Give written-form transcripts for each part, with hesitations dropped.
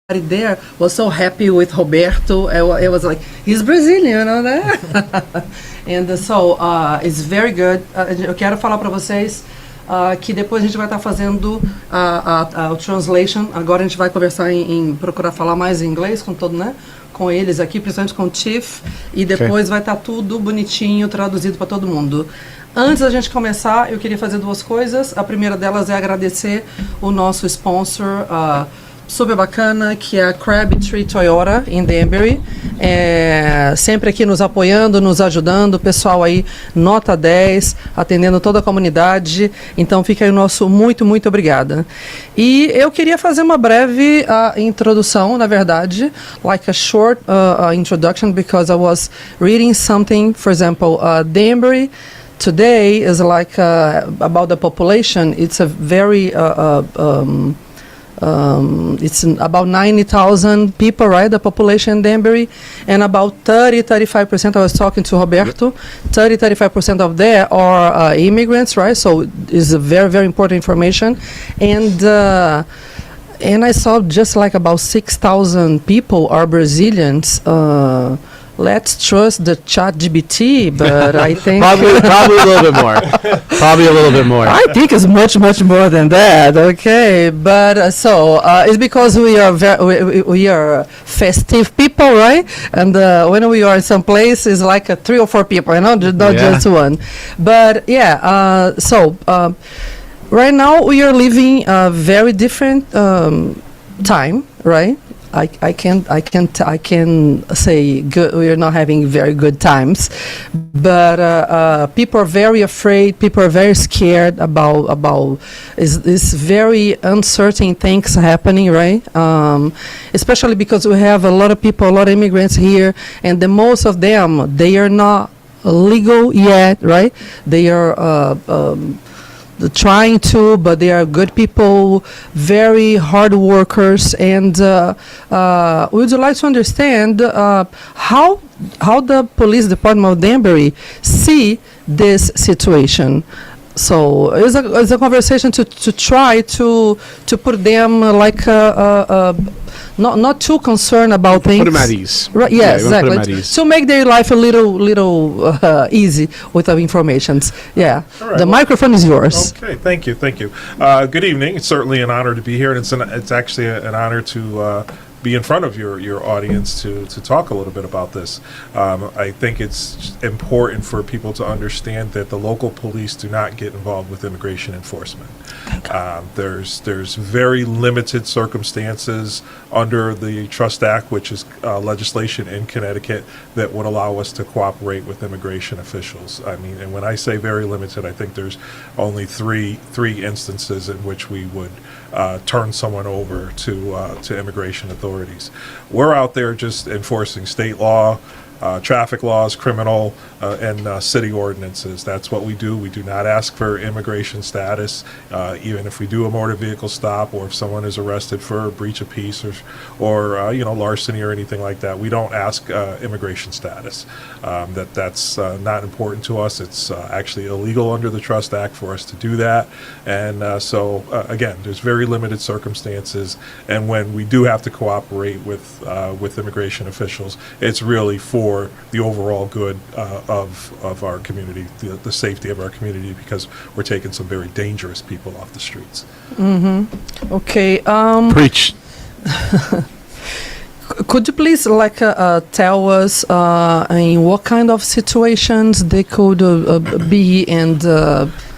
there was so happy with Roberto. It was like, he's Brazilian, you know that? And so, it's very good. Eu quero falar para vocês que depois a gente vai estar fazendo o translation. Agora a gente vai conversar em procurar falar mais em inglês com todo, né? Com eles aqui, principalmente com o Chief. E depois vai estar tudo bonitinho, traduzido para todo mundo. Antes da gente começar, eu queria fazer duas coisas. A primeira delas é agradecer o nosso sponsor, super bacana, que é a Crabtree Toyota em Danbury, sempre aqui nos apoiando, nos ajudando, o pessoal aí nota 10, atendendo toda a comunidade, então fica aí o nosso muito obrigada. E eu queria fazer uma breve introdução, na verdade, like a short introduction, because I was reading something, for example, Danbury today is like about the population, it's a very it's about 90,000 people, right? The population in Danbury, and about 35%. I was talking to Roberto. 35% of there are immigrants, right? So it's a very important information, and I saw just like about 6,000 people are Brazilians. Let's trust the ChatGPT, but I think probably a little bit more. Probably a little bit more. I think it's much more than that. Okay, but it's because we are we are festive people, right? And when we are in some place, it's like 3 or 4 people, you know, not just one. But yeah, right now we are living a very different time, right? I can say good, we are not having very good times, but people are very afraid. People are very scared about is very uncertain things happening, right? Especially because we have a lot of people, a lot of immigrants here, and the most of them, they are not legal yet, right? They are trying to, but they are good people, very hard workers, and we would like to understand how the police department of Danbury see this situation. So it's a conversation to try to put them like not too concerned about things. Put them at ease. Right? Yeah, exactly. To make their life a little easy with the informations. Yeah. Right, The microphone is yours. Okay, thank you. Good evening. It's certainly an honor to be here, and it's actually an honor to be in front of your audience to talk a little bit about this. I think it's important for people to understand that the local police do not get involved with immigration enforcement. There's very limited circumstances under the Trust Act, which is legislation in Connecticut that would allow us to cooperate with immigration officials. I mean, and when I say very limited, I think there's only three instances in which we would turn someone over to immigration authorities. We're out there just enforcing state law, traffic laws, criminal, and city ordinances. That's what we do. We do not ask for immigration status, even if we do a motor vehicle stop or if someone is arrested for a breach of peace or larceny or anything like that. We don't ask immigration status. That's not important to us. It's actually illegal under the Trust Act for us to do that. And again, there's very limited circumstances. And when we do have to cooperate with immigration officials, it's really for the overall good of our community, the safety of our community, because we're taking some very dangerous people off the streets. Mm-hmm. Okay. Preach. Could you please tell us in what kind of situations they could be and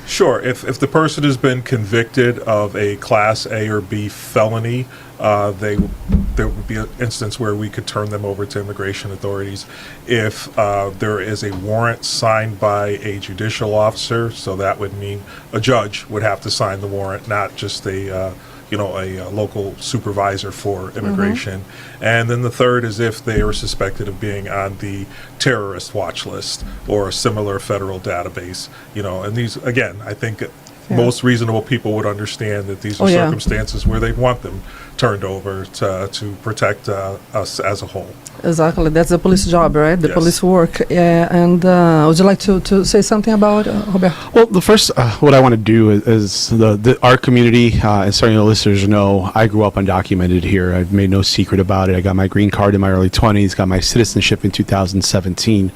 Sure. If the person has been convicted of a Class A or B felony, there would be an instance where we could turn them over to immigration authorities. If there is a warrant signed by a judicial officer, so that would mean a judge would have to sign the warrant, not just a local supervisor for immigration. Mm-hmm. And then the third is if they are suspected of being on the terrorist watch list or a similar federal database. And these, again, I think most reasonable people would understand that these are circumstances where they'd want them turned over to protect us as a whole. Exactly. That's the police job, right? The Yes. police work. Yeah. And would you like to say something about Roberto? Well, the first, what I want to do is our community, and certainly the listeners know, I grew up undocumented here. I've made no secret about it. I got my green card in my early 20s, got my citizenship in 2017.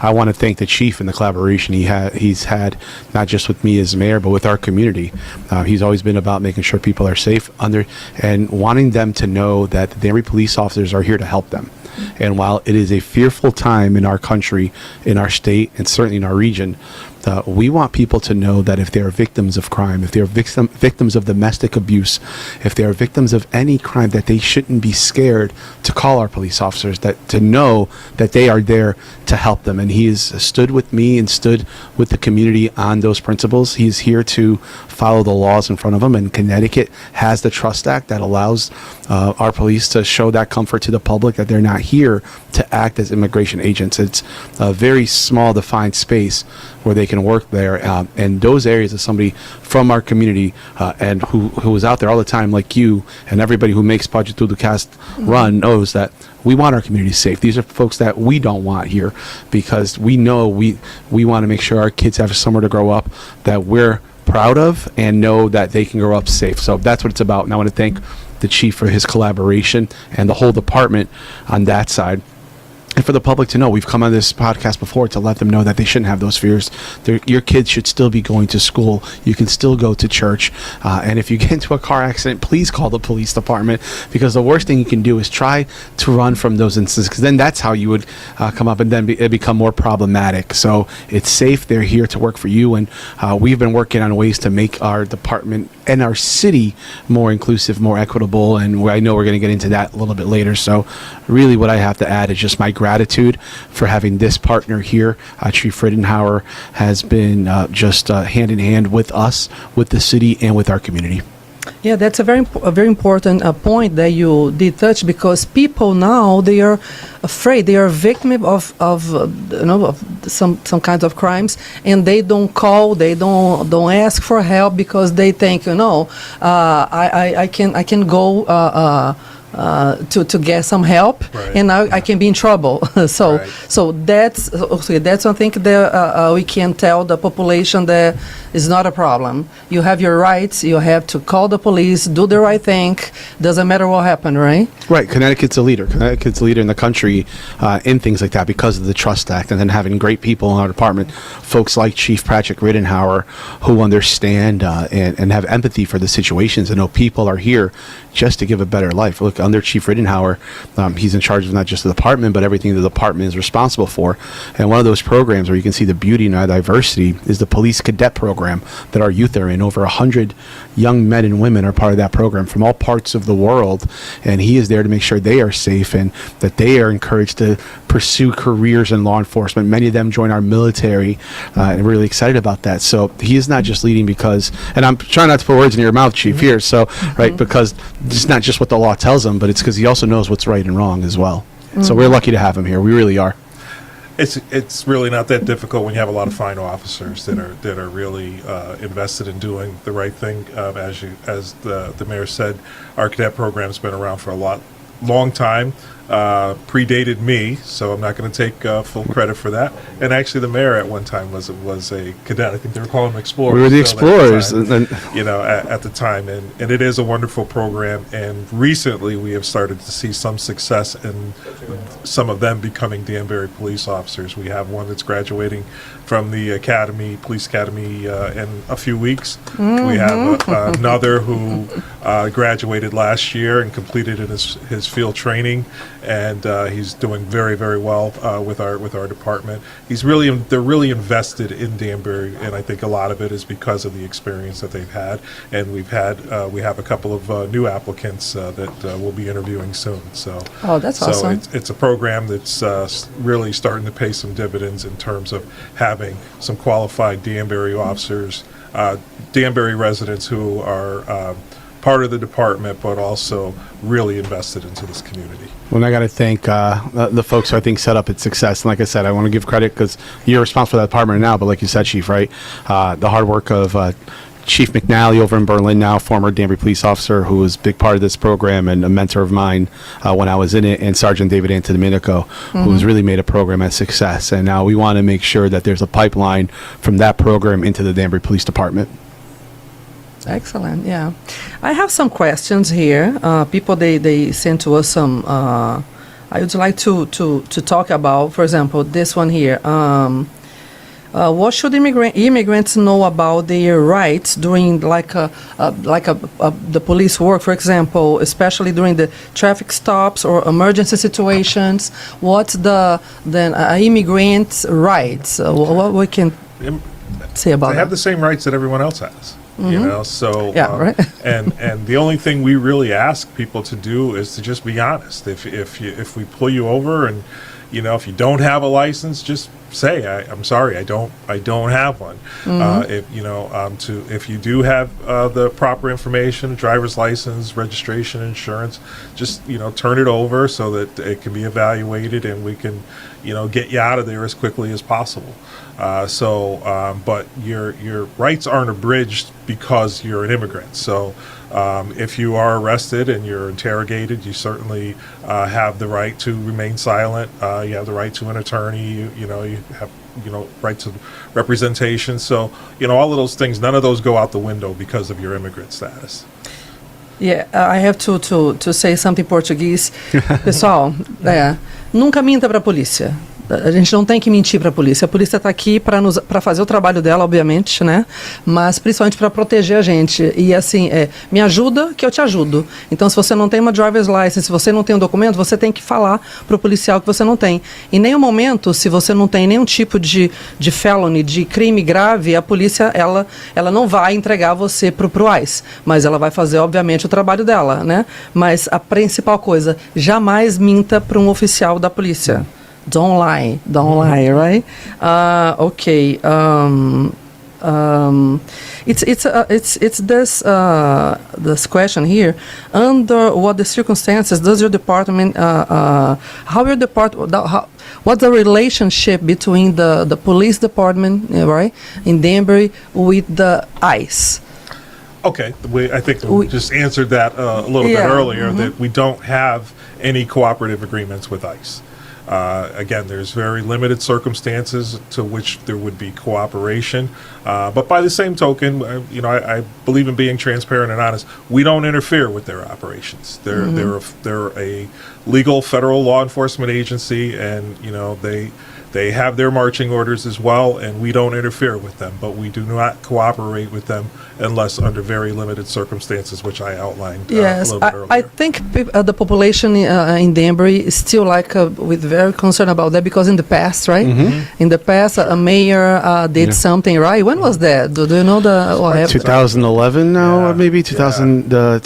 I want to thank the chief and the collaboration he's had, not just with me as mayor, but with our community. He's always been about making sure people are safe and wanting them to know that the Danbury police officers are here to help them. And while it is a fearful time in our country, in our state, and certainly in our region, we want people to know that if they are victims of crime, if they are victims of domestic abuse, if they are victims of any crime, that they shouldn't be scared to call our police officers, that to know that they are there to help them. And he has stood with me and stood with the community on those principles. He's here to follow the laws in front of him, and Connecticut has the Trust Act that allows our police to show that comfort to the public, that they're not here to act as immigration agents. It's a very small defined space where they can work there, and those areas of somebody from our community and who is out there all the time, like you and everybody who makes Poditudocast run, knows that we want our community safe. These are folks that we don't want here, because we know we want to make sure our kids have somewhere to grow up that we're proud of and know that they can grow up safe. So that's what it's about. And I want to thank the chief for his collaboration and the whole department on that side. And for the public to know, we've come on this podcast before to let them know that they shouldn't have those fears. Your kids should still be going to school. You can still go to church. And if you get into a car accident, please call the police department, because the worst thing you can do is try to run from those instances, because then that's how you would come up, and then it become more problematic. So it's safe. They're here to work for you. And we've been working on ways to make our department and our city more inclusive, more equitable. And I know we're going to get into that a little bit later. So really what I have to add is just my gratitude for having this partner here. Chief Rittenhauer has been just hand in hand with us, with the city, and with our community. Yeah, that's a very important point that you did touch, because people now, they are afraid, they are victim of some kinds of crimes, and they don't call, they don't ask for help, because they think, I can go to get some help, Right. and I can be in trouble. So Right. so that's something that we can tell the population that is not a problem. You have your rights. You have to call the police, do the right thing. Doesn't matter what happened, right? Right. Connecticut's a leader. Connecticut's a leader in the country in things like that because of the Trust Act, and then having great people in our department, folks like Chief Patrick Rittenhauer, who understand and have empathy for the situations and know people are here just to give a better life. Look, under Chief Rittenhauer, he's in charge of not just the department, but everything the department is responsible for. And one of those programs where you can see the beauty and our diversity is the police cadet program that our youth are in. Over 100 young men and women are part of that program from all parts of the world. And he is there to make sure they are safe and that they are encouraged to pursue careers in law enforcement. Many of them join our military, and we're really excited about that. So he is not just leading because, and I'm trying not to put words in your mouth, Chief, here. So, right, because it's not just what the law tells him, but it's because he also knows what's right and wrong as well. So we're lucky to have him here. We really are. It's really not that difficult when you have a lot of fine officers that are really invested in doing the right thing. As the mayor said, our cadet program's been around for a long time. Predated me, so I'm not going to take full credit for that. And actually, the mayor at one time was a cadet. I think they were calling them explorers. We were the still at the explorers. time, at the time, and it is a wonderful program. And recently, we have started to see some success in some of them becoming Danbury police officers. We have one that's graduating from the academy, police academy, in a few weeks. We have another who graduated last year and completed in his field training, and he's doing very, very well with our department. They're really invested in Danbury, and I think a lot of it is because of the experience that they've had. And we have a couple of new applicants that we'll be interviewing soon. So that's awesome. It's a program that's really starting to pay some dividends in terms of having some qualified Danbury officers, Danbury residents who are part of the department, but also really invested into this community. Well, I got to thank the folks who I think set up its success. And like I said, I want to give credit because you're responsible for that department now. But like you said, Chief, right? The hard work of Chief McNally over in Berlin now, former Danbury police officer who was a big part of this program and a mentor of mine when I was in it, and Sergeant David Antodomenico, who's really made a program a success. And now we want to make sure that there's a pipeline from that program into the Danbury Police Department. Excellent. Yeah, I have some questions here. People they sent to us some. I would like to talk about, for example, this one here. What should immigrants know about their rights during the police work, for example, especially during the traffic stops or emergency situations? What's the immigrants' rights? What we can say about They have that? the same rights that everyone else has. You know, so Yeah, right. and the only thing we really ask people to do is to just be honest. If we pull you over and if you don't have a license, just say I'm sorry, I don't have one. If you do have the proper information, driver's license, registration, insurance, just turn it over so that it can be evaluated and we can get you out of there as quickly as possible. But your rights aren't abridged because you're an immigrant. So if you are arrested and you're interrogated, you certainly have the right to remain silent. You have the right to an attorney. You have right to representation. So all of those things, none of those go out the window because of your immigrant status. Yeah, I have to say something em português. Pessoal, nunca minta para a polícia. A gente não tem que mentir para a polícia está aqui para fazer o trabalho dela, obviamente, né? Mas principalmente para proteger a gente. E assim, me ajuda que eu te ajudo. Então, se você não tem uma driver's license, se você não tem um documento, você tem que falar para o policial que você não tem. Em nenhum momento, se você não tem nenhum tipo de felony, de crime grave, a polícia, ela não vai entregar você pro ICE. Mas ela vai fazer, obviamente, o trabalho dela, né? Mas a principal coisa, jamais minta para um oficial da polícia. Don't lie, right? Okay. It's this question here. Under what the circumstances does your department? What's the relationship between the police department, right, in Danbury with the ICE? Okay, I think we just answered that a little bit earlier, that we don't have any cooperative agreements with ICE. Again, there's very limited circumstances to which there would be cooperation. But by the same token, I believe in being transparent and honest. We don't interfere with their operations. They're a legal federal law enforcement agency, and they have their marching orders as well, and we don't interfere with them. But we do not cooperate with them unless under very limited circumstances, which I outlined a little bit earlier. I think the population in Danbury is still with very concerned about that, because in the past, right? In the past, a mayor did something, right? When was that? Do you know what happened? 2011 now, maybe 2011,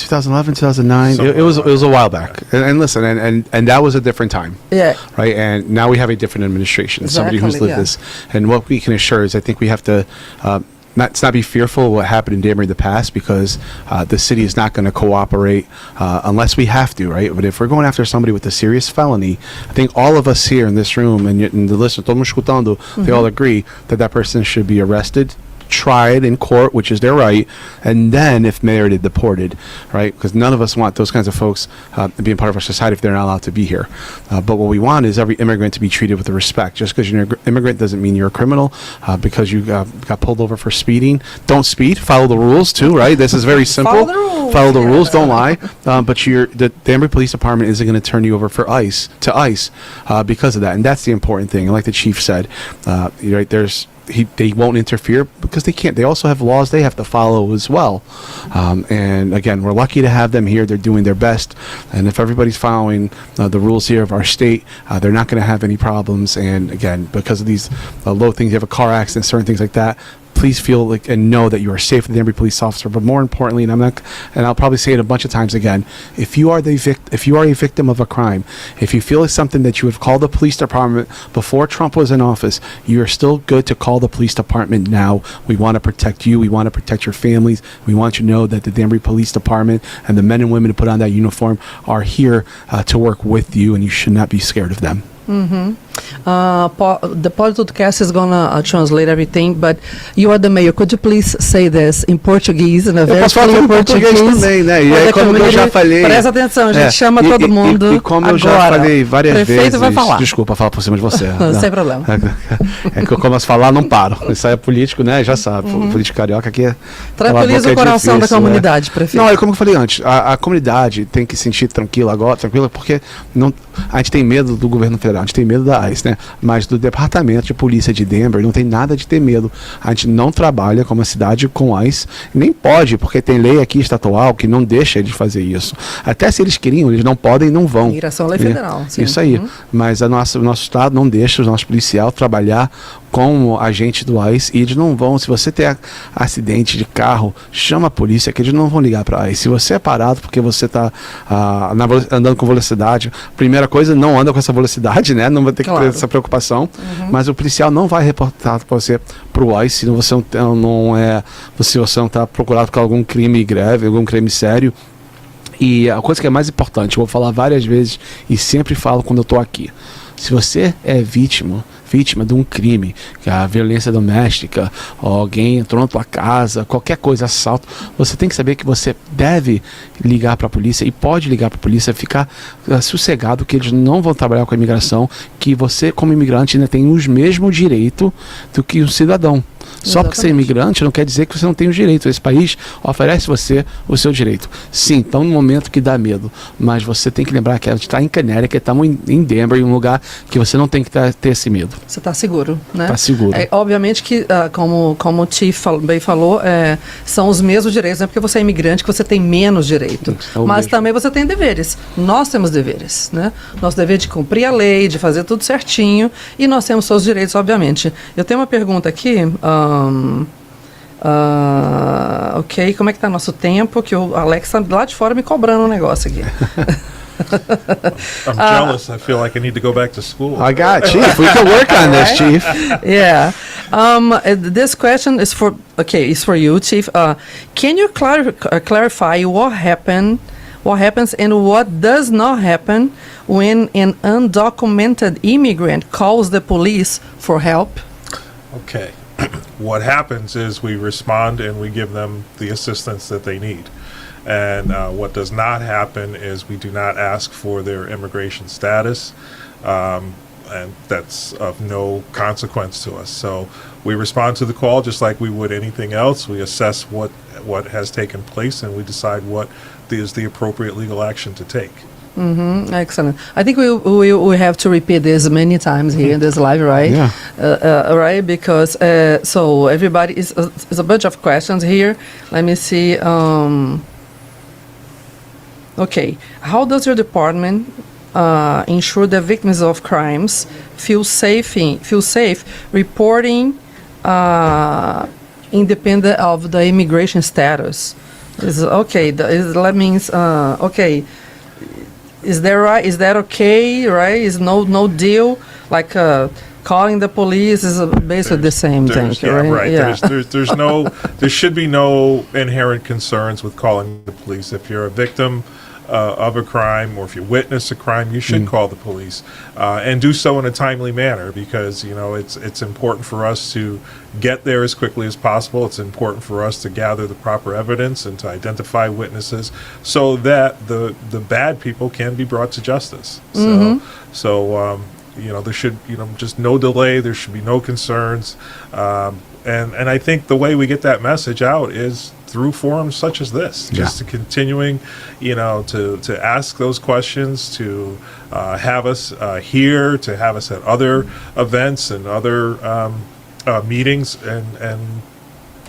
2009. It was a while back. And listen, and that was a different time. Yeah. Right. And now we have a different administration, somebody who's lived this. And what we can assure is, I think we have to not be fearful of what happened in Danbury in the past, because the city is not going to cooperate unless we have to, right? But if we're going after somebody with a serious felony, I think all of us here in this room and the listeners, todo mundo escutando, they all agree that person should be arrested, tried in court, which is their right, and then, if merited, deported, right? Because none of us want those kinds of folks being part of our society if they're not allowed to be here. But what we want is every immigrant to be treated with respect. Just because you're an immigrant doesn't mean you're a criminal. Because you got pulled over for speeding, don't speed. Follow the rules too, right? This is very simple. Follow the rules. Don't lie. But the Danbury Police Department isn't going to turn you over to ICE because of that, and that's the important thing. And like the chief said, right, they won't interfere because they can't. They also have laws they have to follow as well. And again, we're lucky to have them here. They're doing their best. And if everybody's following the rules here of our state, they're not going to have any problems. And again, because of these low things, you have a car accident, certain things like that, please feel like and know that you are safe with the Danbury police officer. But more importantly, and I'll probably say it a bunch of times again, if you are a victim of a crime, if you feel it's something that you would call the police department before Trump was in office, you are still good to call the police department now. We want to protect you. We want to protect your families. We want you to know that the Danbury Police Department and the men and women who put on that uniform are here to work with you, and you should not be scared of them. The Poditudocast is gonna translate everything, but you are the mayor. Could you please say this in Portuguese, in a very posso falar clear em português também, né? E for aí, the como eu já community? falei... Presta atenção, a gente chama todo mundo E como eu agora. já falei várias Prefeito vezes... vai falar. Desculpa falar por cima de você. Sem problema. É que eu começo a falar, não paro. Isso aí é político, né? Já sabe. Político carioca aqui é... Tranquiliza o coração da comunidade, prefeito. Não, é como eu falei antes. A comunidade tem que se sentir tranquila porque não, a gente tem medo do governo federal, a gente tem medo da ICE, né? Mas do departamento de polícia de Denver não tem nada de ter medo. A gente não trabalha como uma cidade com ICE, nem pode, porque tem lei aqui estatual que não deixa de fazer isso. Até se eles queriam, eles não podem e não vão. Migração é lei federal. Sim. Isso aí. Mas o nosso estado não deixa os nossos policiais trabalhar como agente do ICE, e eles não vão. Se você ter acidente de carro, chama a polícia, que eles não vão ligar para a ICE. Se você é parado porque você está andando com velocidade, primeira coisa, não anda com essa velocidade, né? Não vai ter que ter essa preocupação. Mas o policial não vai reportar para você para o ICE se você não está procurado por algum crime grave, algum crime sério. E a coisa que é mais importante, eu vou falar várias vezes e sempre falo quando eu estou aqui. Se você é vítima de um crime, que é a violência doméstica, ou alguém entrou na tua casa, qualquer coisa, assalto, você tem que saber que você deve ligar para a polícia e pode ligar para a polícia, ficar sossegado que eles não vão trabalhar com a imigração, que você como imigrante ainda tem os mesmos direitos do que um cidadão. Só porque você é imigrante não quer dizer que você não tem os direitos. Esse país oferece você o seu direito. Sim, estão num momento que dá medo, mas você tem que lembrar que a gente está em Connecticut, estamos em Denver, em um lugar que você não tem que ter esse medo. Você está seguro, né? Está seguro. Obviamente que, como o Chief bem falou, são os mesmos direitos, não é porque você é imigrante que você tem menos direito. Mas também você tem deveres. Nós temos deveres, né? Nosso dever de cumprir a lei, de fazer tudo certinho, e nós temos seus direitos, obviamente. Eu tenho uma pergunta aqui... ok, como é que tá nosso tempo? Que o Alex tá lá de fora me cobrando um negócio aqui. I'm jealous. I feel like I need to go back to school. I got Chief. We can work on this, Chief. Yeah. This question is for you, Chief. Can you clarify what happens and what does not happen when an undocumented immigrant calls the police for help? Okay. What happens is we respond and we give them the assistance that they need. And what does not happen is we do not ask for their immigration status, and that's of no consequence to us. So we respond to the call just like we would anything else. We assess what has taken place, and we decide what is the appropriate legal action to take. Excellent. I think we have to repeat this many times here in this live, right? Yeah. Right, because so everybody is a bunch of questions here. Let me see. Okay, how does your department ensure that victims of crimes feel safe reporting independent of the immigration status? That means okay. Is that right? Is that okay? Right? Is no deal? Like calling the police is basically the same thing, right? Yeah. There should be no inherent concerns with calling the police. If you're a victim of a crime, or if you witness a crime, you should call the police and do so in a timely manner, because it's important for us to get there as quickly as possible. It's important for us to gather the proper evidence and to identify witnesses so that the bad people can be brought to justice. So there should just no delay. There should be no concerns, and I think the way we get that message out is through forums such as this, just to continuing, to ask those questions, to have us here, to have us at other events and other meetings, and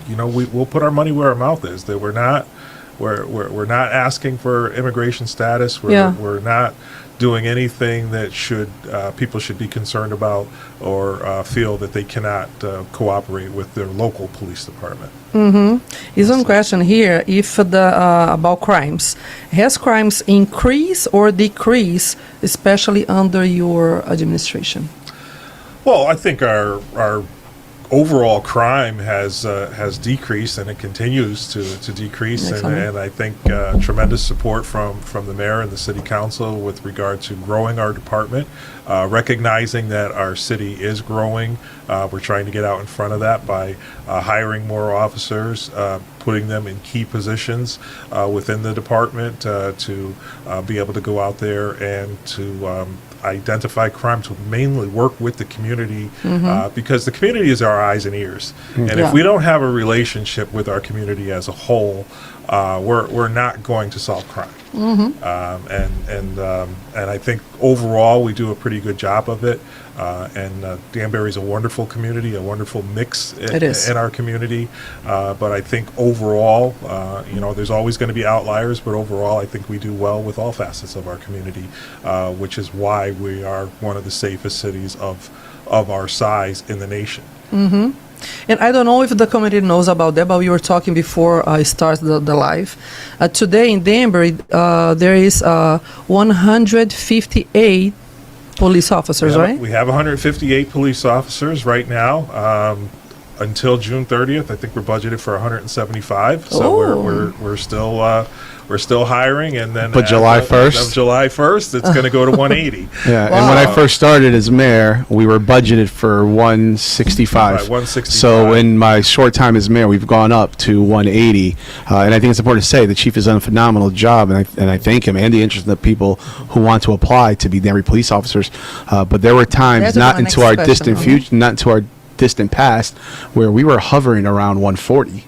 we'll put our money where our mouth is. That we're not asking for immigration status. We're not doing anything that people should be concerned about or feel that they cannot cooperate with their local police department. Is one question here: if about crimes, has crimes increased or decreased, especially under your administration? Well, I think our overall crime has decreased, and it continues to decrease. And I think tremendous support from the mayor and the city council with regard to growing our department, recognizing that our city is growing. We're trying to get out in front of that by hiring more officers, putting them in key positions within the department to be able to go out there and to identify crime, to mainly work with the community, because the community is our eyes and ears. And if we don't have a relationship with our community as a whole, we're not going to solve crime. And I think overall we do a pretty good job of it. And Danbury is a wonderful community, a wonderful mix in our community. But I think overall, there's always going to be outliers, but overall I think we do well with all facets of our community, which is why we are one of the safest cities of our size in the nation. And I don't know if the community knows about that, but we were talking before I started the live. Today in Danbury, there is 158 police officers, right? We have 158 police officers right now. Until June 30th, I think we're budgeted for 175. So we're still hiring, and then But July 1st? July 1st, it's going to go to 180. Yeah, and when I first started as mayor, we were budgeted for 165. Right, 165. So in my short time as mayor, we've gone up to 180. And I think it's important to say the chief has done a phenomenal job, and I thank him and the interest of the people who want to apply to be Danbury police officers. But there were times, not into our distant future, not into our distant past, where we were hovering around 140.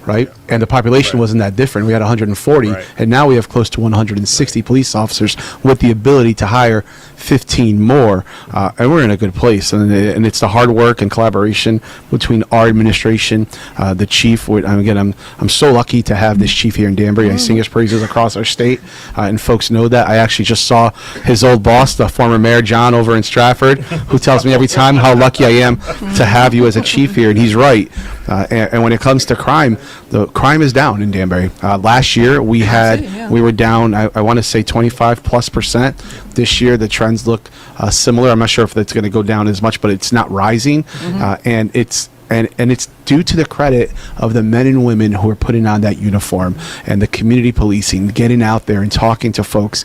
Right? And the population wasn't that different. We had 140, and now we have close to 160 police officers with the ability to hire 15 more. And we're in a good place. And it's the hard work and collaboration between our administration, the chief. Again, I'm so lucky to have this chief here in Danbury. I sing his praises across our state, and folks know that. I actually just saw his old boss, the former mayor, John, over in Stratford, who tells me every time how lucky I am to have you as a chief here. And he's right. And when it comes to crime, the crime is down in Danbury. Last year we were down, I want to say 25+%. This year the trends look similar. I'm not sure if that's going to go down as much, but it's not rising. And it's due to the credit of the men and women who are putting on that uniform and the community policing, getting out there and talking to folks,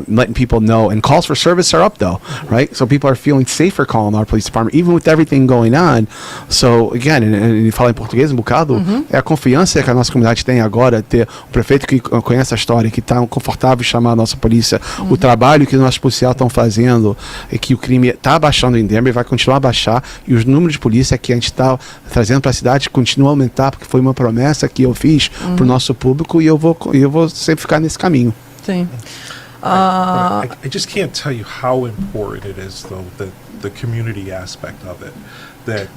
letting people know. And calls for service are up, though, right? So people are feeling safer calling our police department, even with everything going on. So, again, e falar em português um bocado, é a confiança que a nossa comunidade tem agora, ter um prefeito que conhece a história, que está confortável em chamar a nossa polícia, o trabalho que os nossos policiais estão fazendo, é que o crime está abaixando em Denver, vai continuar a baixar, e os números de polícia que a gente está trazendo para a cidade continua a aumentar, porque foi uma promessa que eu fiz para o nosso público, e eu vou sempre ficar nesse caminho. Sim. I just can't tell you how important it is, though, the community aspect of it. That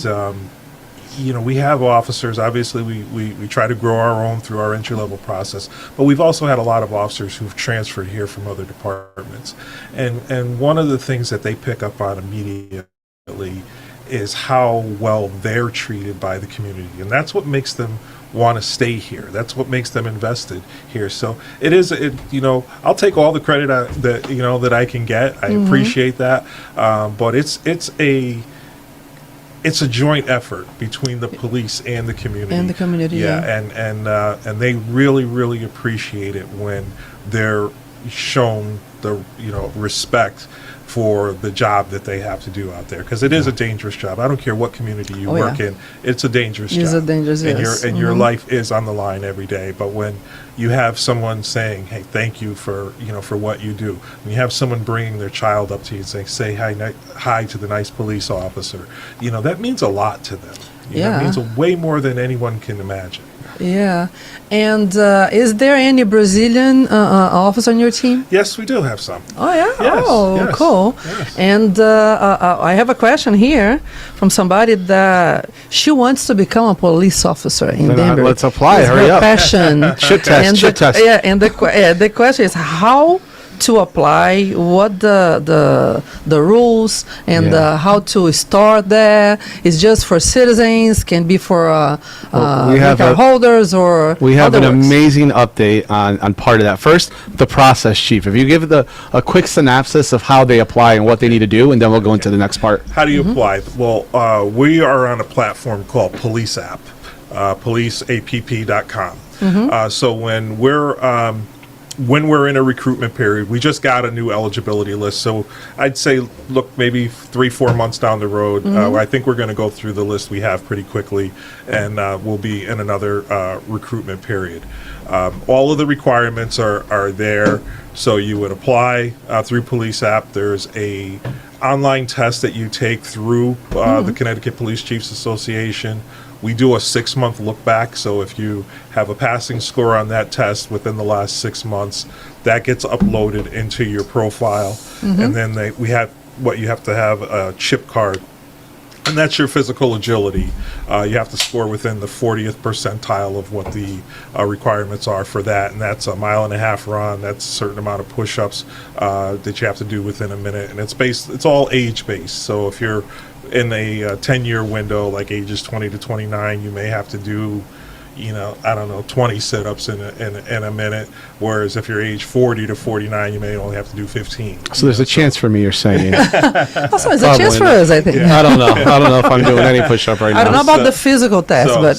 we have officers. Obviously, we try to grow our own through our entry-level process, but we've also had a lot of officers who've transferred here from other departments, and one of the things that they pick up on immediately is how well they're treated by the community, and that's what makes them want to stay here. That's what makes them invested here. So I'll take all the credit that I can get. I appreciate that, but it's a joint effort between the police and the community. And they really appreciate it when they're shown the respect for the job that they have to do out there, because it is a dangerous job. I don't care what community you work in; it's a dangerous job. It's a dangerous, and your life is on the line every day. But when you have someone saying, "Hey, thank you for what you do," when you have someone bringing their child up to you and saying, "Say hi to the nice police officer," that means a lot to them. It means way more than anyone can imagine. Yeah. And is there any Brazilian officer on your team? Yes, we do have some. Oh, yeah? Yes, cool. Yes. And I have a question here from somebody that she wants to become a police officer in Denver. Let's apply. Hurry up. Passion. Shit test. Yeah, and the question is, how to apply, what the rules and Yeah. how to start there? It's just for citizens, can be for Well, we have green card a- holders, or We have how an that works? amazing update on part of that. First, the process, Chief. If you give a quick synopsis of how they apply and what they need to do, and then we'll go into the next part. How do you apply? Well, we are on a platform called Police App, policeapp.com. So when we're in a recruitment period, we just got a new eligibility list. So I'd say, look, maybe 3-4 months down the road, I think we're going to go through the list we have pretty quickly, and we'll be in another recruitment period. All of the requirements are there. So you would apply through Police App. There's a online test that you take through the Connecticut Police Chiefs Association. We do a 6-month look back. So if you have a passing score on that test within the last 6 months, that gets uploaded into your profile. And then you have to have a chip card. And that's your physical agility. You have to score within the 40th percentile of what the requirements are for that. And that's a 1.5 mile run. That's a certain amount of push-ups that you have to do within a minute. And it's all age-based. So if you're in a 10-year window, like ages 20 to 29, you may have to do, 20 sit-ups in a minute. Whereas if you're age 40 to 49, you may only have to do 15. So there's a chance for me, you're saying. Also, it's a Probably chance for not. us, I think. I don't know. I don't know if I'm doing any push-up right now. I don't know about So- the physical test, but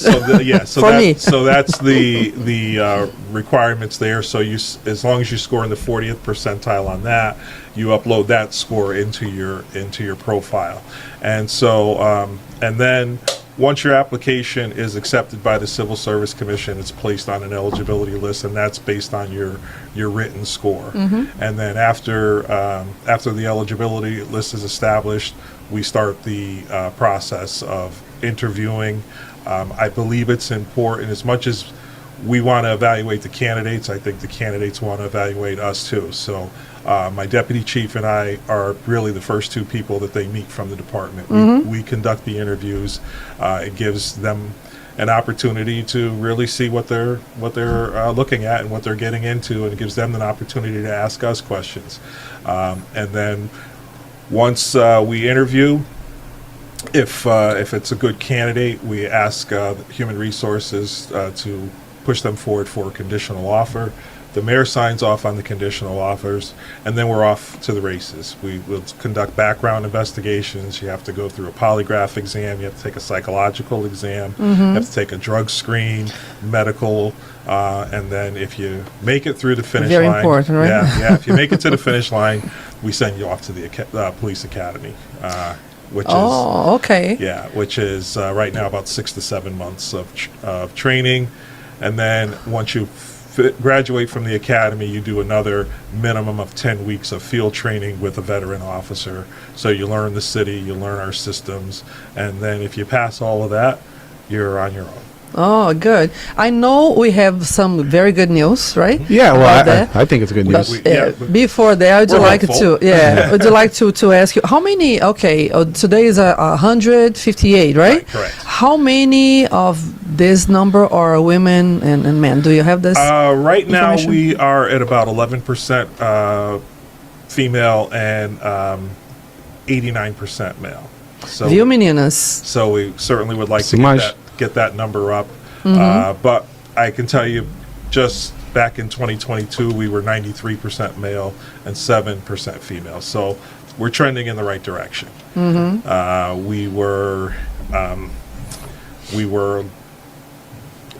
for me. So that's the requirements there. So as long as you score in the 40th percentile on that, you upload that score into your profile. And so and then once your application is accepted by the Civil Service Commission, it's placed on an eligibility list, and that's based on your written score. And then after the eligibility list is established, we start the process of interviewing. I believe it's important, as much as we want to evaluate the candidates, I think the candidates want to evaluate us too. So my deputy chief and I are really the first two people that they meet from the department. We conduct the interviews. It gives them an opportunity to really see what they're looking at and what they're getting into, and it gives them an opportunity to ask us questions. And then once we interview, if it's a good candidate, we ask Human Resources to push them forward for a conditional offer. The mayor signs off on the conditional offers, and then we're off to the races. We will conduct background investigations. You have to go through a polygraph exam. You have to take a psychological exam. You have to take a drug screen, medical, and then if you make it through the finish Very line, important, right? Yeah. If you make it to the finish line, we send you off to the police academy, which is Okay. which is right now about 6 to 7 months of training. And then once you graduate from the academy, you do another minimum of 10 weeks of field training with a veteran officer. So you learn the city, you learn our systems, and then if you pass all of that, you're on your own. Oh, good. I know we have some very good news, right? Yeah, well, about that. I think it's good But news. before that, I would We're like hopeful. would you like to ask you how many? Okay, today is 158, right? Correct. How many of this number are women and men? Do you have this? Right now, information? we are at about 11% female and 89% male. So, Viu, meninas? so we certainly would like to Mas- get that number up. But I can tell you, just back in 2022, we were 93% male and 7% female. So we're trending in the right direction. We were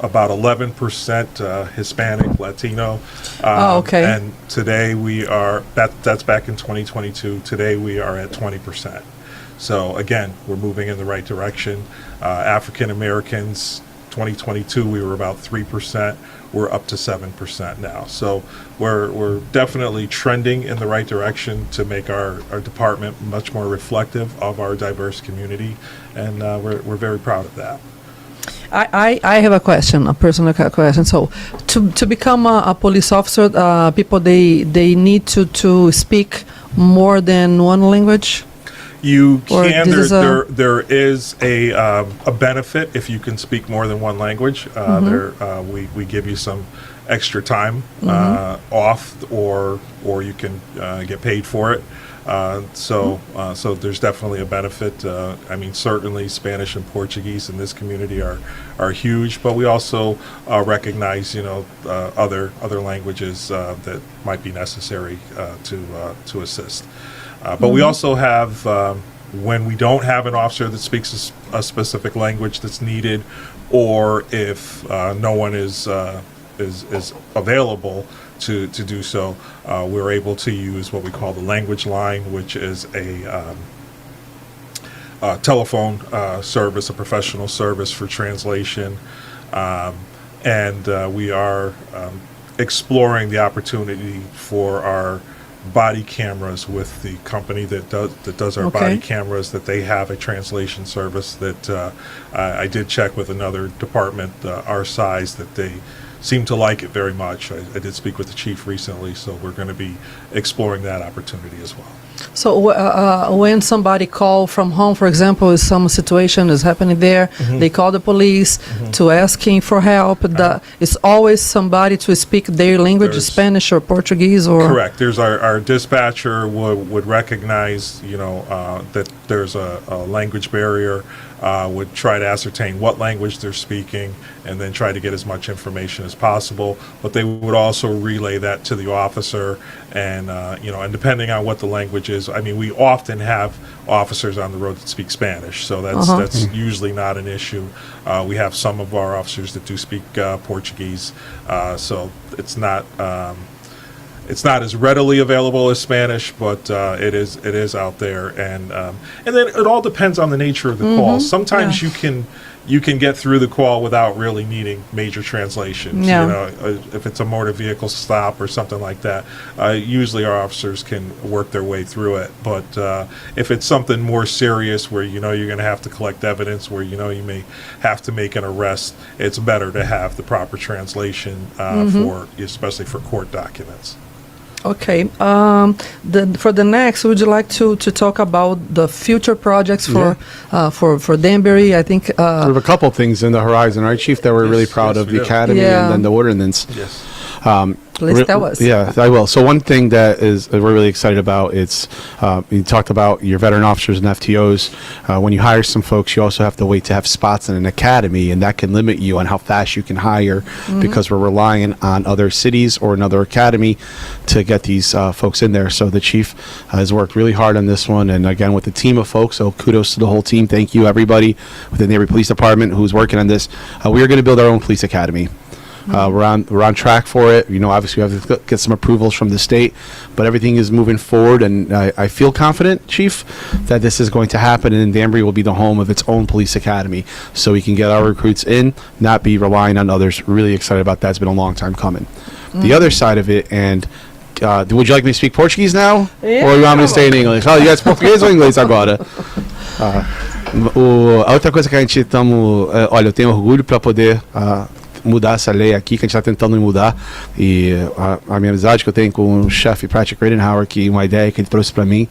about 11% Hispanic, Latino. Okay. And today we are, that's back in 2022. Today we are at 20%. So again, we're moving in the right direction. African Americans, 2022, we were about 3%. We're up to 7% now. So we're definitely trending in the right direction to make our department much more reflective of our diverse community. And we're very proud of that. I have a question, a personal question. So, to become a police officer, people they need to speak more than one language. You Or can. this is There is a benefit if you can speak more than one language. We give you some extra time off, or you can get paid for it. So there's definitely a benefit. I mean, certainly Spanish and Portuguese in this community are huge, but we also recognize, other languages that might be necessary to assist. But we also have, when we don't have an officer that speaks a specific language that's needed, or if no one is available to do so, we're able to use what we call the language line, which is a telephone service, a professional service for translation, and we are exploring the opportunity for our body cameras with the company that does our body cameras, that they have a translation service that I did check with another department our size, that they seem to like it very much. I did speak with the chief recently, so we're going to be exploring that opportunity as well. So when somebody call from home, for example, if some situation is happening there, they call the police to asking for help. It's always somebody to speak their language, Spanish or Portuguese, or correct. There's our dispatcher would recognize, that there's a language barrier. Would try to ascertain what language they're speaking, and then try to get as much information as possible. But they would also relay that to the officer, and and depending on what the language is, I mean, we often have officers on the road that speak Spanish, so that's usually not an issue. We have some of our officers that do speak Portuguese, so it's not. It's not as readily available as Spanish, but it is out there, and then it all depends on the nature of the call. Sometimes you can get through the call without really needing major translations. If it's a motor vehicle stop or something like that, usually our officers can work their way through it. But if it's something more serious, where you're going to have to collect evidence, where you may have to make an arrest, it's better to have the proper translation especially for court documents. Okay. For the next, would you like to talk about the future projects for Danbury? I think we have a couple things in the horizon, right, Chief, that we're really proud of, the academy and then the ordinance. Yes. Please tell us. Yeah, I will. So one thing that we're really excited about, you talked about your veteran officers and FTOs. When you hire some folks, you also have to wait to have spots in an academy, and that can limit you on how fast you can hire, because we're relying on other cities or another academy to get these folks in there. So the chief has worked really hard on this one, and again, with a team of folks, so kudos to the whole team. Thank you, everybody within the Danbury Police Department who's working on this. We are going to build our own police academy. We're on track for it. Obviously we have to get some approvals from the state, but everything is moving forward, and I feel confident, Chief, that this is going to happen, and Danbury will be the home of its own police academy, so we can get our recruits in, not be relying on others. Really excited about that. It's been a long time coming. The other side of it, and would you like me to speak Portuguese now? Or you want me to stay in English? Oh, you guys português ou inglês agora? A outra coisa que a gente olha, eu tenho orgulho para poder mudar essa lei aqui, que a gente está tentando mudar, e a minha amizade que eu tenho com o chefe Patrick Rittenhauer, que uma ideia que ele trouxe para mim,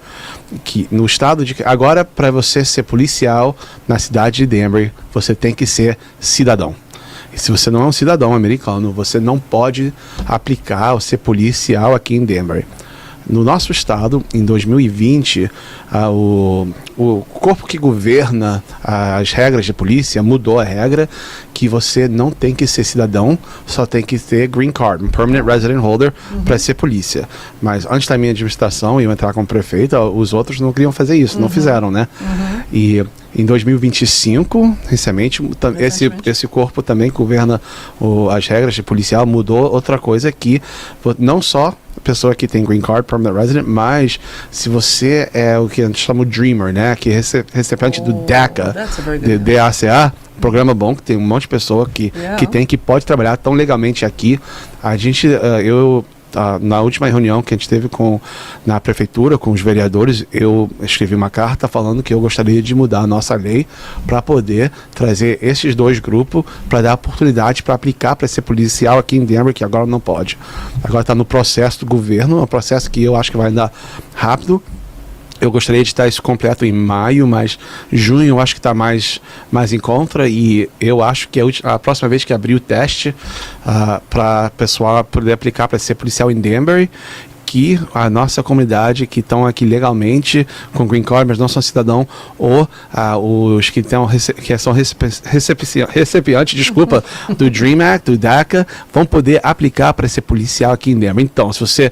que no estado de... Agora, para você ser policial na cidade de Danbury, você tem que ser cidadão. E se você não é um cidadão americano, você não pode aplicar ou ser policial aqui em Danbury. No nosso estado, em 2020, o corpo que governa as regras de polícia mudou a regra que você não tem que ser cidadão, só tem que ter green card, um permanent resident holder, para ser polícia. Mas antes da minha administração, eu entrar como prefeito, os outros não queriam fazer isso, não fizeram, né? E em 2025, recentemente, esse corpo também governa as regras de policial, mudou outra coisa que não só pessoa que tem green card, permanent resident, mas se você é o que a gente chama de dreamer, né, que é recipente do DACA, DACA, programa bom, que tem um monte de pessoa que pode trabalhar tão legalmente aqui. A gente, na última reunião que a gente teve na prefeitura, com os vereadores, eu escrevi uma carta falando que eu gostaria de mudar a nossa lei para poder trazer esses dois grupos, para dar oportunidade para aplicar para ser policial aqui em Denver, que agora não pode. Agora está no processo do governo, um processo que eu acho que vai andar rápido. Eu gostaria de estar isso completo em maio, mas junho eu acho que está mais em conta, e eu acho que a próxima vez que abrir o teste para pessoal poder aplicar para ser policial em Danbury, que a nossa comunidade que estão aqui legalmente com green card, mas não são cidadão, ou os que são recipientes, desculpa, do Dream Act, do DACA, vão poder aplicar para ser policial aqui em Denver. Então, se você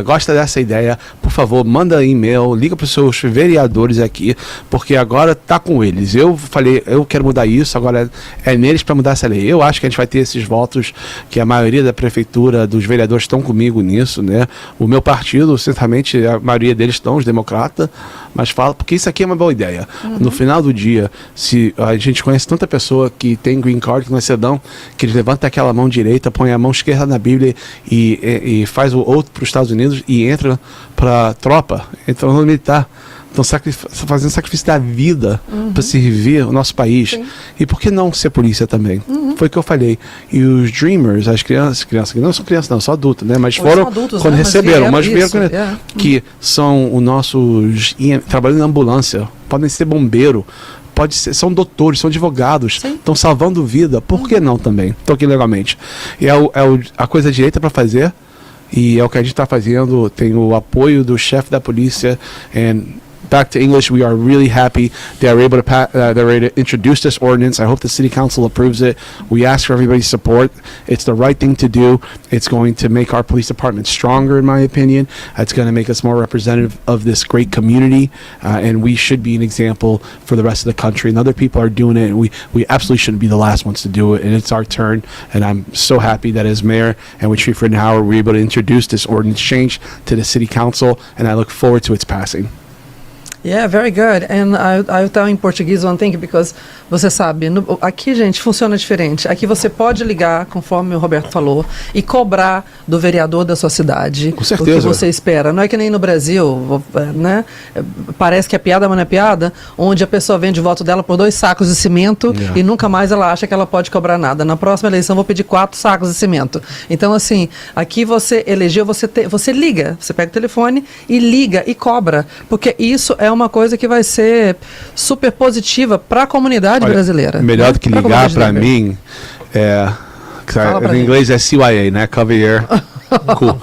gosta dessa ideia, por favor, manda e-mail, liga para os seus vereadores aqui, porque agora tá com eles. Eu falei, eu quero mudar isso, agora é neles para mudar essa lei. Eu acho que a gente vai ter esses votos, que a maioria da prefeitura, dos vereadores estão comigo nisso, né? O meu partido, certamente, a maioria deles estão, os democratas, mas fala, porque isso aqui é uma boa ideia. No final do dia, se a gente conhece tanta pessoa que tem green card, que não é cidadão, que eles levantam aquela mão direita, põe a mão esquerda na Bíblia e faz o outro para os Estados Unidos e entra para a tropa, entra no militar. Estão fazendo sacrifício da vida para servir o nosso país. Sim. E por que não ser polícia também? Foi o que eu falei. E os Dreamers, as crianças que não são crianças, não, são adultos, né? Mas foram adultos, quando né? receberam, Mas vieram, que são os nossos trabalhando na ambulância, podem ser bombeiro, são doutores, são advogados, estão salvando vida. Por que não também? Estão aqui legalmente. E a coisa direita para fazer. E é o que a gente está fazendo. Tem o apoio do chefe da polícia. Back to English, we are really happy they are able to introduce this ordinance. I hope the City Council approves it. We ask for everybody's support. It's the right thing to do. It's going to make our police department stronger, in my opinion. It's going to make us more representative of this great community, and we should be an example for the rest of the country. And other people are doing it, and we absolutely shouldn't be the last ones to do it. And it's our turn, and I'm so happy that as mayor and with Chief Rittenhauer, we're able to introduce this ordinance change to the City Council, and I look forward to its passing. Yeah, very good. And I'll tell in Portuguese one thing, because você sabe, aqui, gente, funciona diferente. Aqui você pode ligar, conforme o Roberto falou, e cobrar do vereador da sua cidade com certeza. O que você espera. Não é que nem no Brasil, né? Parece que é piada, mas não é piada, onde a pessoa vende o voto dela por 2 sacos de cimento e nunca mais ela acha que ela pode cobrar nada. Na próxima eleição, vou pedir 4 sacos de cimento. Então, assim, aqui você elegeu, você liga, você pega o telefone e liga e cobra, porque isso é uma coisa que vai ser super positiva para a comunidade brasileira. Melhor né? do que ligar para mim, em inglês é CYA, né? Cover Your Cool.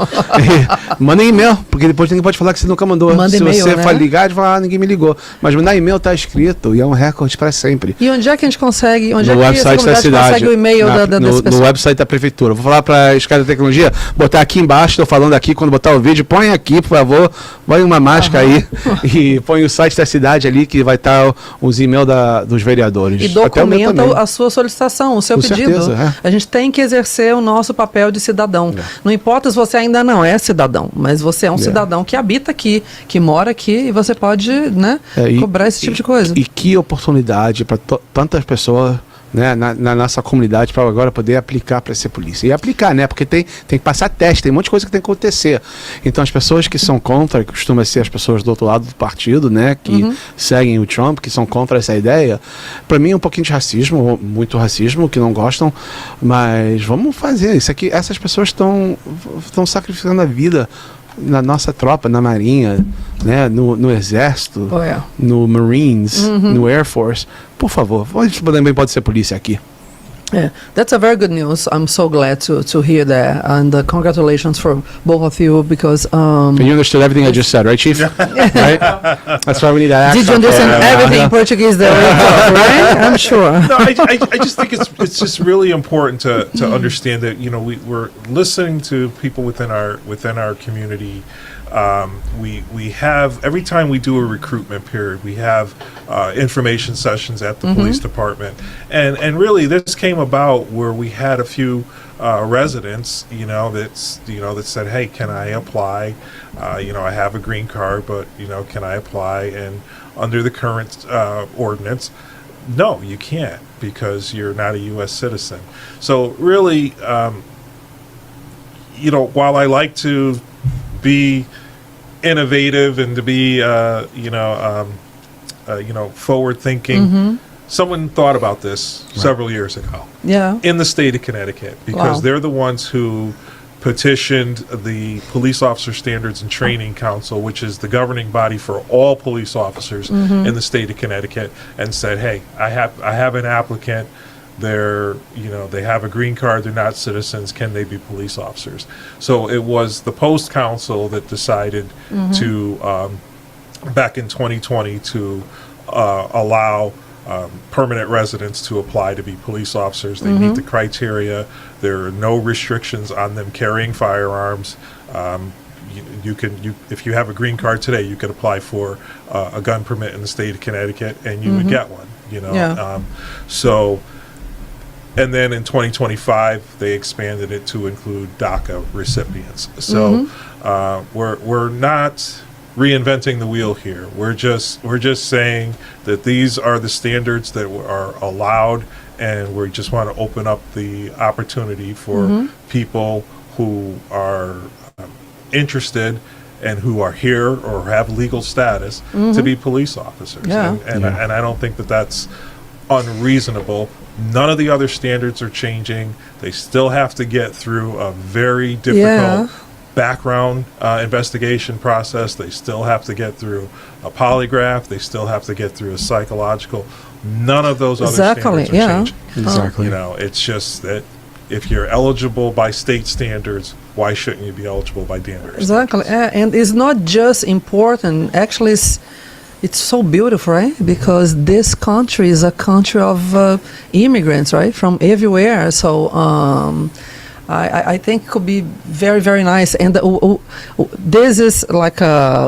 Manda e-mail, porque depois ninguém pode falar que você nunca mandou. Manda Se e-mail, você né? for ligar, ninguém me ligou. Mas mandar e-mail tá escrito e é um recorde para sempre. E onde é que a gente consegue? Onde no é que website da cidade, consegue o e-mail dessa pessoa? no website da prefeitura. Vou falar para a Escada da Tecnologia, botar aqui embaixo, estou falando aqui, quando botar o vídeo, põe aqui, por favor, põe uma máscara aí e põe o site da cidade ali, que vai estar os e-mails dos vereadores. E documenta a sua solicitação, o seu Com pedido. certeza, A gente tem que exercer o nosso papel de cidadão. Não importa se você ainda não é cidadão, mas você é um cidadão que habita aqui, que mora aqui, e você pode, né, cobrar esse tipo de coisa. E que oportunidade para tantas pessoas, né, na nossa comunidade, para agora poder aplicar para ser polícia. E aplicar, né? Porque tem que passar teste, tem um monte de coisa que tem que acontecer. Então, as pessoas que são contra, que costumam ser as pessoas do outro lado do partido, né, que seguem o Trump, que são contra essa ideia, para mim é um pouquinho de racismo, muito racismo, que não gostam, mas vamos fazer isso aqui. Essas pessoas estão sacrificando a vida na nossa tropa, na Marinha, né, no Exército, no Marines, no Air Force. Por favor, também pode ser polícia aqui. Yeah, that's a very good news. I'm so glad to hear that, and congratulations for both of you, because And you understood everything I just said, right, Chief? Right? That's why we need that. Did you understand everything in Portuguese that we talk, right? I'm sure. No, I just think it's just really important to understand that, you know, we're listening to people within our community. We have, every time we do a recruitment period, we have information sessions at the police department, and really this came about where we had a few residents, that said, hey, can I apply? I have a green card, but can I apply? And under the current ordinance, no, you can't, because you're not a U.S. citizen. So really, while I like to be innovative and to be forward thinking, someone thought about this several years ago, in the state of Connecticut, because they're the ones who petitioned the Police Officer Standards and Training Council, which is the governing body for all police officers in the state of Connecticut, and said, "Hey, I have an applicant. They have a green card. They're not citizens. Can they be police officers?" So it was the Post Council that decided to, back in 2020, to allow permanent residents to apply to be police officers. They meet the criteria. There are no restrictions on them carrying firearms. If you have a green card today, you could apply for a gun permit in the state of Connecticut, and you would get one. And then in 2025, they expanded it to include DACA recipients. So we're not reinventing the wheel here. We're just saying that these are the standards that are allowed, and we just want to open up the opportunity for people who are interested and who are here or have legal status to be police officers. And I don't think that that's unreasonable. None of the other standards are changing. They still have to get through a very difficult background investigation process. They still have to get through a polygraph. They still have to get through a psychological. None of those other standards are changing. Exactly. It's just that if you're eligible by state standards, why shouldn't you be eligible by Danbury Exactly. standards? And it's not just important. Actually, it's so beautiful, right? Because this country is a country of immigrants, right, from everywhere. So I think it could be very, very nice. And this is like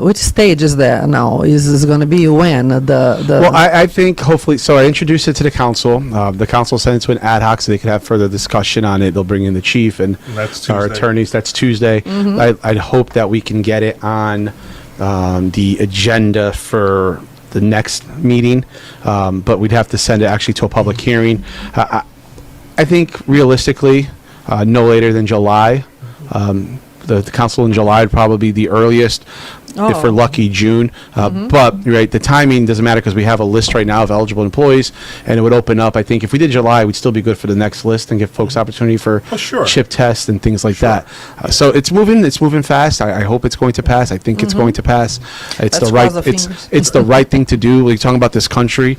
which stage is that now? Is going to be when Well, I think hopefully. So I introduced it to the council. The council sent it to an ad hoc so they could have further discussion on it. They'll bring in the chief and that's our Tuesday. attorneys. That's Tuesday. I'd hope that we can get it on the agenda for the next meeting, but we'd have to send it actually to a public hearing. I think realistically, no later than July. The council in July would probably be the earliest. If we're lucky, June. But right, the timing doesn't matter because we have a list right now of eligible employees, and it would open up. I think if we did July, we'd still be good for the next list and give folks opportunity for chip tests and things like that. So it's moving. It's moving fast. I hope it's going to pass. I think it's going to pass. It's the right. It's the right thing to do. We're talking about this country.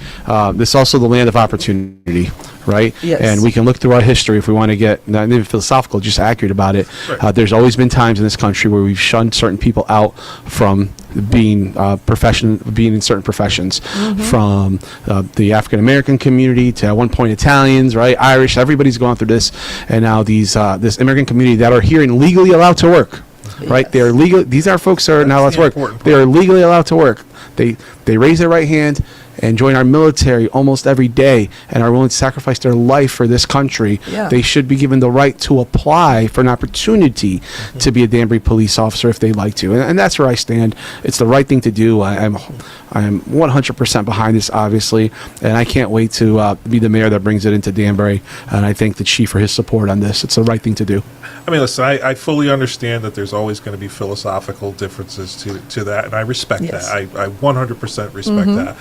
This is also the land of opportunity, right? Yes. And we can look through our history if we want to get not even philosophical, just accurate about it. Right. There's always been times in this country where we've shunned certain people out from being being in certain professions, from the African American community to at one point Italians, right, Irish. Everybody's gone through this, and now these this immigrant community that are here and legally allowed to work, right? They are legal. These are folks that are not allowed to work. They are legally allowed to work. They raise their right hand and join our military almost every day and are willing to sacrifice their life for this country. They should be given the right to apply for an opportunity to be a Danbury police officer if they'd like to. And that's where I stand. It's the right thing to do. I am 100% behind this, obviously, and I can't wait to be the mayor that brings it into Danbury. And I thank the chief for his support on this. It's the right thing to do. I mean, listen, I fully understand that there's always going to be philosophical differences to that, and I respect that. I 100% respect that.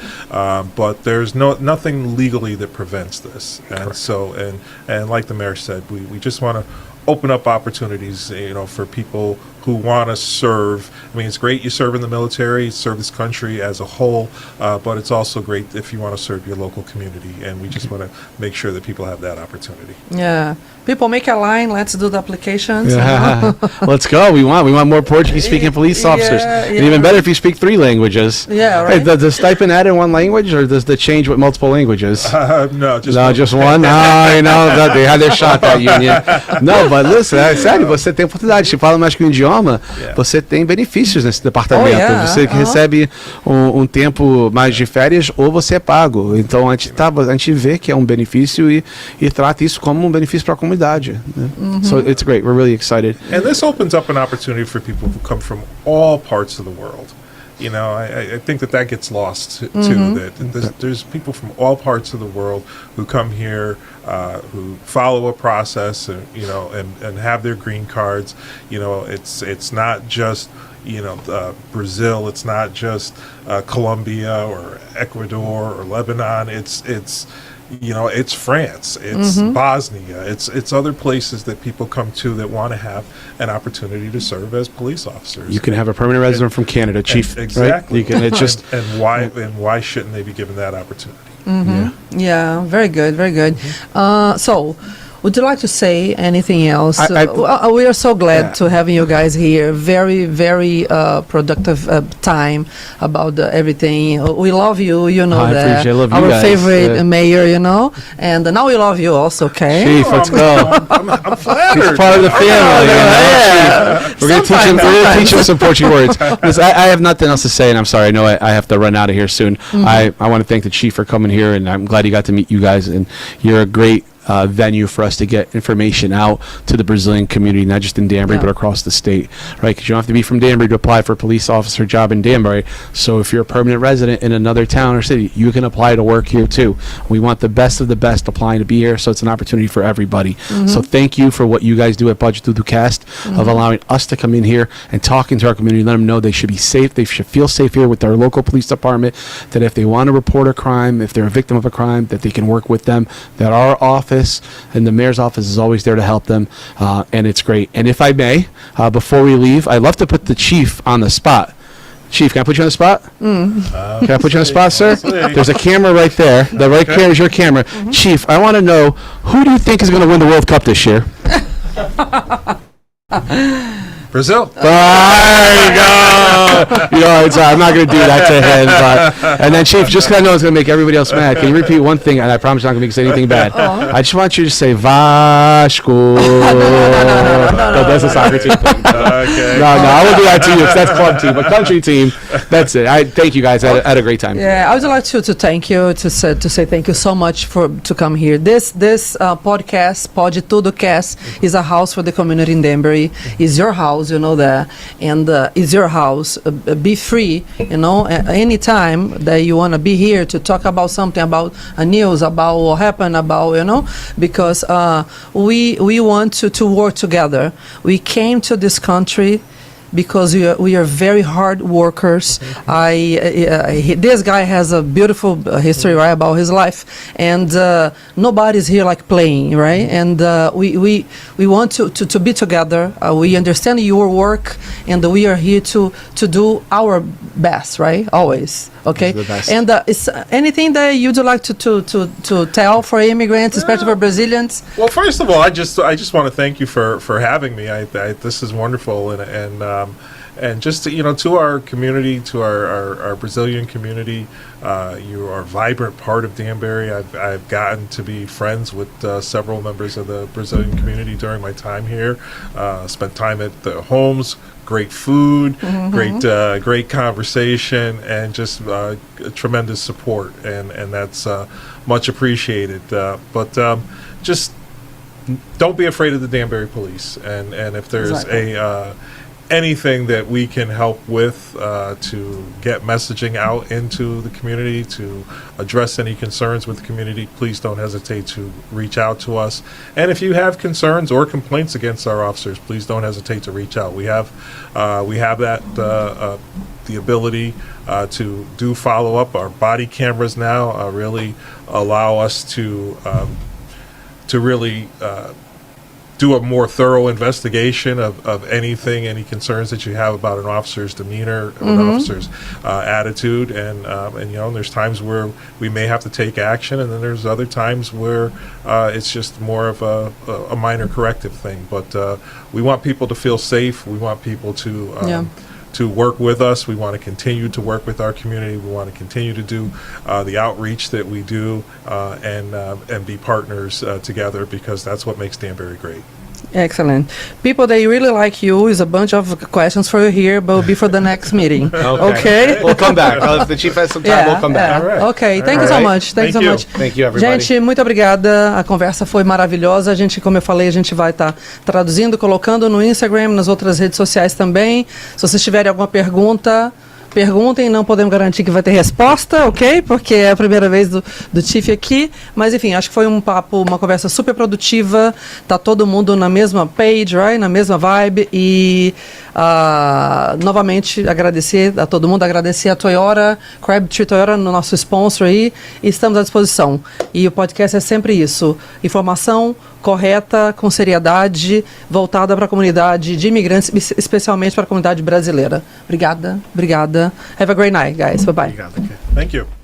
But there's nothing legally that prevents this. And Correct. so, and like the mayor said, we just want to open up opportunities, for people who want to serve. I mean, it's great you serve in the military, serve this country as a whole, but it's also great if you want to serve your local community, and we just want to make sure that people have that opportunity. Yeah. People make a line. Let's do the applications. Yeah. Let's go. We want more Portuguese-speaking police officers. And even better if you speak 3 languages. Yeah, Hey, right. does the stipend add in 1 language, or does the change with multiple languages? No, Just one? They had their shot, that union. Não, but listen, é sério, você tem oportunidade. Se fala mais que um idioma, você tem benefícios nesse departamento. Você recebe tempo mais de férias ou você é pago. Então a gente vê que é um benefício e trata isso como um benefício para a comunidade. So it's great. We're really excited. And this opens up an opportunity for people who come from all parts of the world. I think that gets lost too. That there's people from all parts of the world who come here, who follow a process, and have their green cards. It's not just Brazil. It's not just Colombia or Ecuador or Lebanon. It's it's France, it's Bosnia, it's other places that people come to that want to have an opportunity to serve as police officers. You can have a permanent resident from Canada, Chief. Exactly. Right? You can, it's just and why shouldn't they be given that opportunity? Yeah, very good, very good. So, would you like to say anything else? We are so glad to having you guys here. Very, very productive time about everything. We love you, you know I that. appreciate it. I love you Our guys. favorite mayor, you know. And now we love you also, okay? Chief, let's go. I'm flattered. He's part of the family. We're going to teach him some Portuguese words. Listen, I have nothing else to say, and I'm sorry. I know I have to run out of here soon. I want to thank the Chief for coming here, and I'm glad he got to meet you guys. And you're a great venue for us to get information out to the Brazilian community, not just in Danbury, but across the state, right? Because you don't have to be from Danbury to apply for a police officer job in Danbury. So if you're a permanent resident in another town or city, you can apply to work here too. We want the best of the best applying to be here, so it's an opportunity for everybody. So thank you for what you guys do at Poditudocast of allowing us to come in here and talk into our community, let them know they should be safe, they should feel safe here with our local police department, that if they want to report a crime, if they're a victim of a crime, that they can work with them, that our office and the mayor's office is always there to help them, and it's great. And if I may, before we leave, I'd love to put the Chief on the spot. Chief, can I put you on the spot? Can I put you on the spot, sir? There's a camera right there. The right camera is your camera. Chief, I want to know, who do you think is going to win the World Cup this year? Brazil. There you go. I'm not going to do that to him. But, and then, Chief, just because I know it's going to make everybody else mad, can you repeat one thing? And I promise I'm not going to say anything bad. I just want you to say Vasco. No, that's a soccer team thing. Okay. No, I will do that to you because that's club team. But country team, that's it. I thank you guys. I had a great time. Yeah, I would like to thank you, to say thank you so much to come here. This podcast, Poditudocast, is a house for the community in Danbury. It's your house. You know that, and it's your house. Be free, you know, anytime that you want to be here to talk about something, about a news, about what happened, about, you know, because we want to work together. We came to this country because we are very hard workers. This guy has a beautiful history, right, about his life, and nobody's here like playing, right? And we want to be together. We understand your work, and we are here to do our best, right? Always. Okay. The best. And is anything that you'd like to tell for immigrants, especially for Brazilians? Well, first of all, I just want to thank you for having me. This is wonderful, and just to our community, to our Brazilian community, you are a vibrant part of Danbury. I've gotten to be friends with several members of the Brazilian community during my time here. Spent time at the homes. Great food, great conversation, and just tremendous support, and that's much appreciated. But just don't be afraid of the Danbury Police, and if there's anything that we can help with to get messaging out into the community, to address any concerns with the community, please don't hesitate to reach out to us. And if you have concerns or complaints against our officers, please don't hesitate to reach out. We have that the ability to do follow-up. Our body cameras now really allow us to really do a more thorough investigation of any concerns that you have about an officer's demeanor, an officer's attitude, and there's times where we may have to take action, and then there's other times where it's just more of a minor corrective thing. But we want people to feel safe. We want people to work with us. We want to continue to work with our community. We want to continue to do the outreach that we do, and be partners together, because that's what makes Danbury great. Excellent. People, they really like you. Is a bunch of questions for you here, but will be for the next meeting. Okay? We'll come back. If the Chief has some time, we'll come back. All right. Ok, thank you so much. Thank you so much. Thank you, everybody. Gente, muito obrigada. A conversa foi maravilhosa. A gente, como eu falei, a gente vai estar traduzindo, colocando no Instagram, nas outras redes sociais também. Se vocês tiverem alguma pergunta, Perguntem, não podemos garantir que vai ter resposta, ok? Porque é a primeira vez do Tiff aqui. Mas, enfim, acho que foi um papo, uma conversa super produtiva. Tá todo mundo na mesma page, right? Na mesma vibe. E, novamente, agradecer a todo mundo. Agradecer a Toyota, Crabtree Toyota, no nosso sponsor aí. E estamos à disposição. E o podcast é sempre isso. Informação correta, com seriedade, voltada para a comunidade de imigrantes, especialmente para a comunidade brasileira. Obrigada. Have a great night, guys. Bye-bye. Obrigado. Thank you.